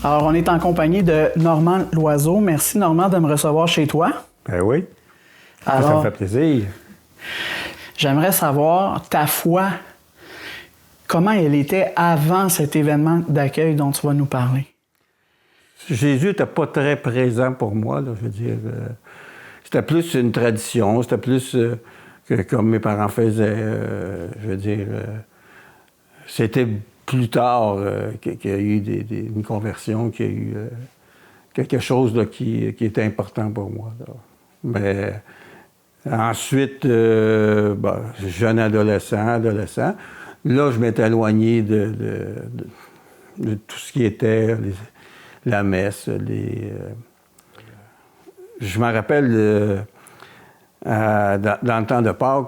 Alors, on est en compagnie de Normand Loiseau. Merci, Normand, de me recevoir chez toi. Ben oui. Alors, ça me fait plaisir. J'aimerais savoir ta foi, comment elle était avant cet événement d'accueil dont tu vas nous parler. Jésus n'était pas très présent pour moi, là, je veux dire. C'était plus une tradition, c'était plus que comme mes parents faisaient. Je veux dire, c'était plus tard qu'il y a eu une conversion, qu'il y a eu quelque chose là, qui était important pour moi. Là. Mais ensuite, jeune adolescent, là, je m'étais éloigné de tout ce qui était la messe. Je me rappelle, dans le temps de Pâques,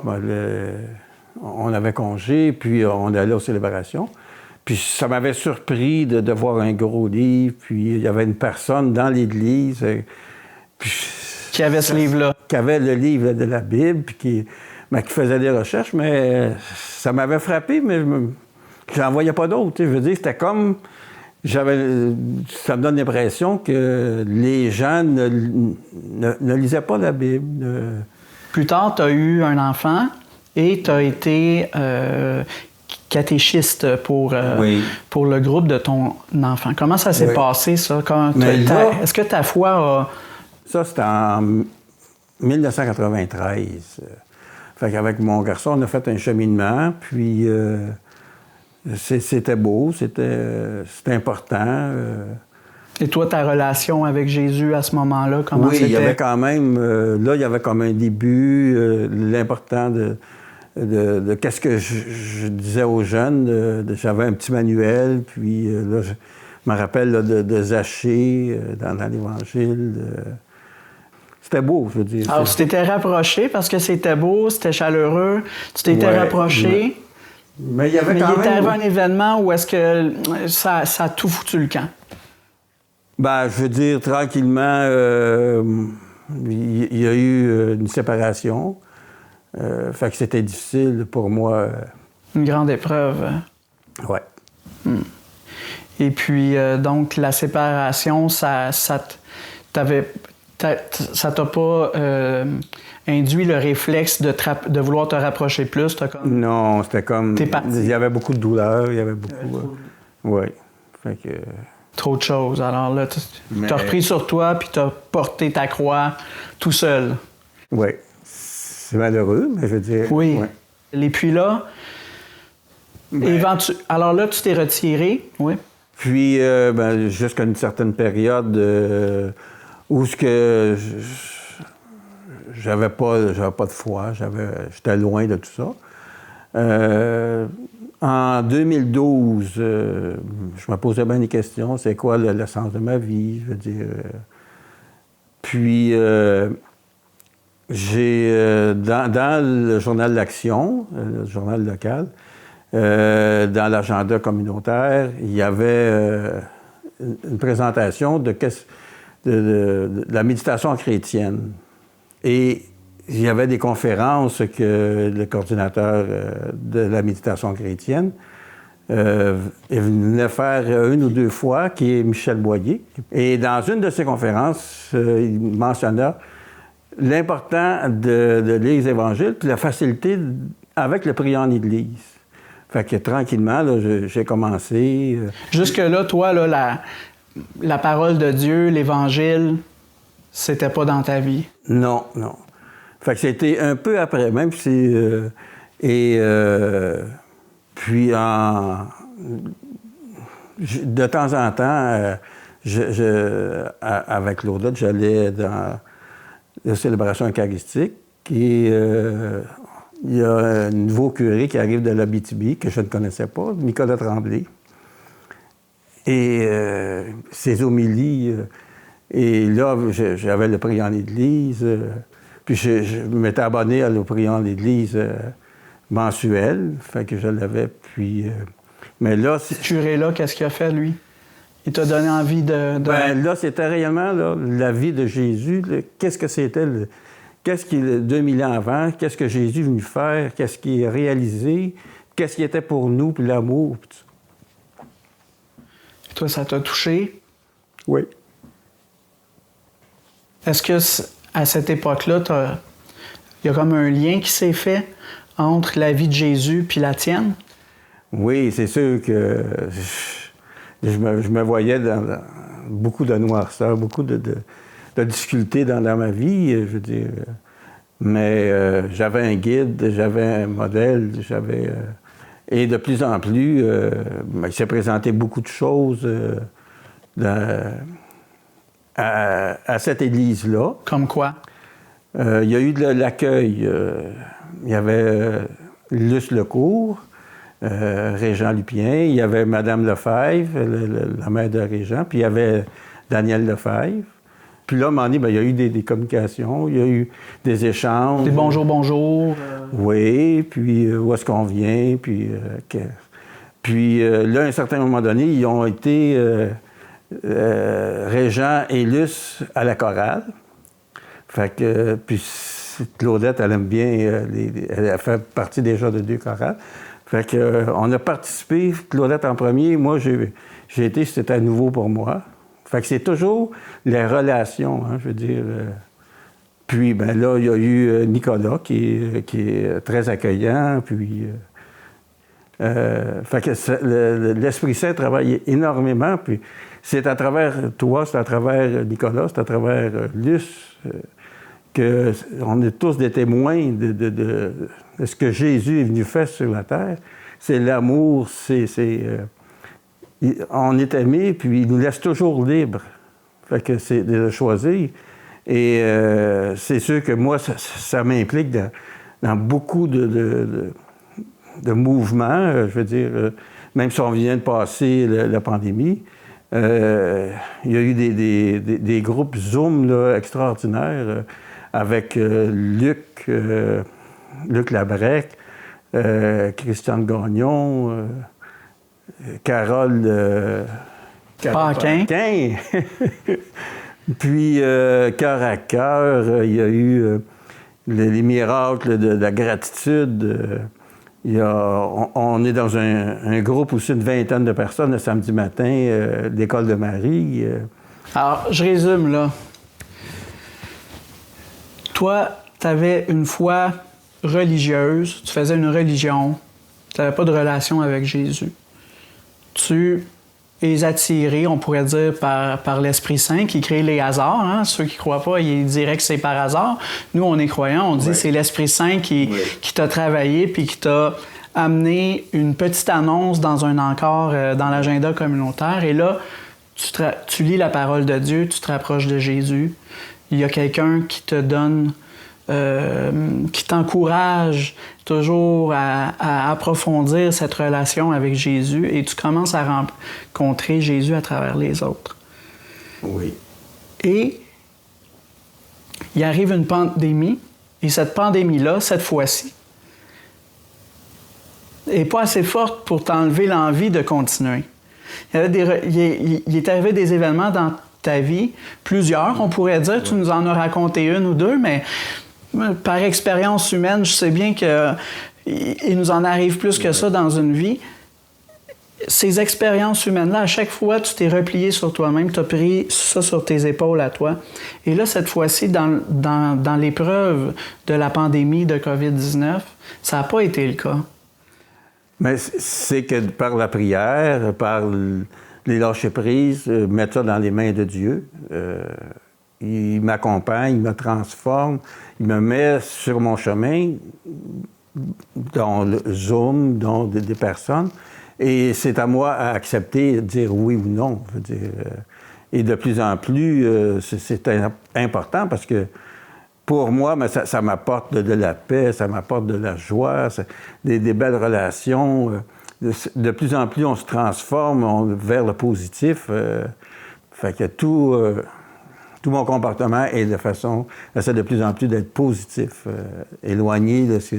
on avait congé, puis on allait aux célébrations. Puis ça m'avait surpris de voir un gros livre, puis il y avait une personne dans l'église. Qui avait ce livre-là? Qui avait le livre de la Bible, puis qui faisait des recherches, mais ça m'avait frappé, mais je n'en voyais pas d'autres. Je veux dire, c'était comme... ça me donne l'impression que les gens ne lisaient pas la Bible. Plus tard, tu as eu un enfant et tu as été catéchiste pour le groupe de ton enfant. Comment ça s'est passé, ça? Est-ce que ta foi a... Ça, c'était en 1993. Fait qu'avec mon garçon, on a fait un cheminement, puis c'était beau, c'était important. Et toi, ta relation avec Jésus à ce moment-là, comment c'était? Oui, il y avait quand même... là, il y avait comme un début, l'important de qu'est-ce que je disais aux jeunes. J'avais un petit manuel, puis là, je me rappelle là, de Zachée dans l'Évangile. C'était beau, je veux dire. Alors, tu t'étais rapproché parce que c'était beau, c'était chaleureux. Tu t'étais rapproché. Ouais. Mais il y avait quand même... il est arrivé un événement où est-ce que ça a tout foutu le camp? Ben, je veux dire, tranquillement, il y a eu une séparation. Fait que c'était difficile pour moi. Une grande épreuve. Oui. Et puis, donc, la séparation, ça t'a pas induit le réflexe de vouloir te rapprocher plus? Non, c'était comme... T'es parti. Il y avait beaucoup de douleur, il y avait beaucoup... oui. Fait que... Trop de choses. Alors là, t'as repris sur toi, puis t'as porté ta croix tout seul. Oui. C'est malheureux, mais je veux dire... Oui. Ouais. Et puis là, alors là, tu t'es retiré, oui. Puis, jusqu'à une certaine période où j'avais pas de foi, j'étais loin de tout ça. En 2012, je me posais bien des questions. C'est quoi le sens de ma vie? Je veux dire... Puis, j'ai... dans le journal d'Action, le journal local, dans l'agenda communautaire, il y avait une présentation de la méditation chrétienne. Et il y avait des conférences que le coordinateur de la méditation chrétienne venait faire une ou deux fois, qui est Michel Boyer. Et dans une de ces conférences, il mentionna l'important de lire les évangiles puis la facilité avec le prier en Église. Fait que tranquillement, là, j'ai commencé. Jusque-là, toi, là, la parole de Dieu, l'Évangile, c'était pas dans ta vie? Non, non. Fait que c'était un peu après, même si... puis, de temps en temps, avec l'autre, j'allais dans la célébration eucharistique. Et il y a un nouveau curé qui arrive de l'Abitibi, que je ne connaissais pas, Nicolas Tremblay. Et ses homélies... et là, j'avais le prier en Église. Puis je m'étais abonné à le prier en Église mensuel. Fait que je l'avais. Puis... mais là... Ce curé-là, qu'est-ce qu'il a fait, lui? Il t'a donné envie de... Ben là, c'était réellement là, la vie de Jésus. Là, qu'est-ce que c'était? Qu'est-ce qu'il 2000 ans avant? Qu'est-ce que Jésus est venu faire? Qu'est-ce qu'il a réalisé? Qu'est-ce qui était pour nous? Puis l'amour? Puis toi, ça t'a touché? Oui. Est-ce que à cette époque-là, il y a comme un lien qui s'est fait entre la vie de Jésus puis la tienne? Oui, c'est sûr que je me voyais dans beaucoup de noirceur, beaucoup de difficultés dans ma vie, je veux dire. Mais j'avais un guide, j'avais un modèle, et de plus en plus, il s'est présenté beaucoup de choses à cette église-là. Comme quoi? Il y a eu de l'accueil. Il y avait Luce Lecourt, Régent Lupien, il y avait Madame Lefebvre, la mère de Régent, puis il y avait Daniel Lefebvre. Puis là, à un moment donné, il y a eu des communications, il y a eu des échanges. Des bonjour. Oui, puis où est-ce qu'on vient, puis... là, à un certain moment donné, ils ont été Régent et Luce à la chorale. Fait que... puis Claudette, elle aime bien... elle a fait partie déjà de 2 chorales. Fait que on a participé, Claudette en premier, moi j'ai été, c'était nouveau pour moi. Fait que c'est toujours les relations, hein, je veux dire. Puis, ben là, il y a eu Nicolas qui est très accueillant, puis... fait que l'Esprit Saint travaille énormément, puis c'est à travers toi, c'est à travers Nicolas, c'est à travers Luce, qu'on est tous des témoins de ce que Jésus est venu faire sur la terre. C'est l'amour, on est aimé, puis il nous laisse toujours libres. Fait que c'est de choisir. Et c'est sûr que moi, ça m'implique dans beaucoup de mouvements. Je veux dire, même si on vient de passer la pandémie, il y a eu des groupes Zoom là, extraordinaires avec Luc Labrec, Christiane Gagnon, Carole Paquin. Puis, Cœur à cœur, il y a eu les miracles de la gratitude. On est dans un groupe aussi une vingtaine de personnes le samedi matin, l'École de Marie. Alors, je résume, là. Toi, tu avais une foi religieuse, tu faisais une religion, tu n'avais pas de relation avec Jésus. Tu es attiré, on pourrait dire, par l'Esprit Saint qui crée les hasards. Hein? Ceux qui ne croient pas, ils diraient que c'est par hasard. Nous, on est croyants, on dit que c'est l'Esprit Saint qui t'a travaillé puis qui t'a amené une petite annonce dans un encart dans l'agenda communautaire. Et là, tu lis la parole de Dieu, tu te rapproches de Jésus. Il y a quelqu'un qui te donne, qui t'encourage toujours à approfondir cette relation avec Jésus et tu commences à rencontrer Jésus à travers les autres. Oui. Et il arrive une pandémie et cette pandémie-là, cette fois-ci, n'est pas assez forte pour t'enlever l'envie de continuer. Il est arrivé des événements dans ta vie, plusieurs, on pourrait dire. Tu nous en as raconté une ou deux, mais par expérience humaine, je sais bien qu'il nous en arrive plus que ça dans une vie. Ces expériences humaines-là, à chaque fois, tu t'es replié sur toi-même, tu as pris ça sur tes épaules à toi. Et là, cette fois-ci, dans l'épreuve de la pandémie de COVID-19, ça n'a pas été le cas. Mais c'est que par la prière, par les lâcher-prises, mettre ça dans les mains de Dieu. Il m'accompagne, il me transforme, il me met sur mon chemin, dans le Zoom, dans des personnes. Et c'est à moi à accepter, de dire oui ou non. Je veux dire, et de plus en plus, c'est important parce que pour moi, mais ça m'apporte de la paix, ça m'apporte de la joie, des belles relations. De plus en plus, on se transforme vers le positif. Fait que tout mon comportement est essaie de plus en plus d'être positif, éloigné de ce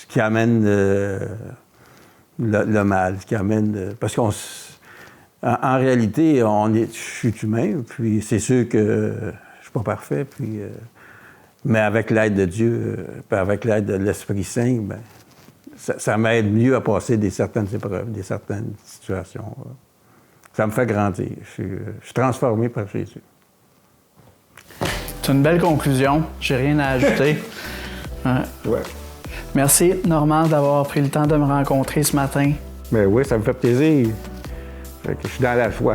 qui amène le mal, ce qui amène... parce qu'en réalité, je suis humain, puis c'est sûr que je suis pas parfait, puis... mais avec l'aide de Dieu, puis avec l'aide de l'Esprit Saint, ben, ça m'aide mieux à passer certaines épreuves, certaines situations. ça me fait grandir. Je suis transformé par Jésus. C'est une belle conclusion. J'ai rien à ajouter. Ouais. Merci, Normand, d'avoir pris le temps de me rencontrer ce matin. Mais oui, ça me fait plaisir. Fait que je suis dans la foi.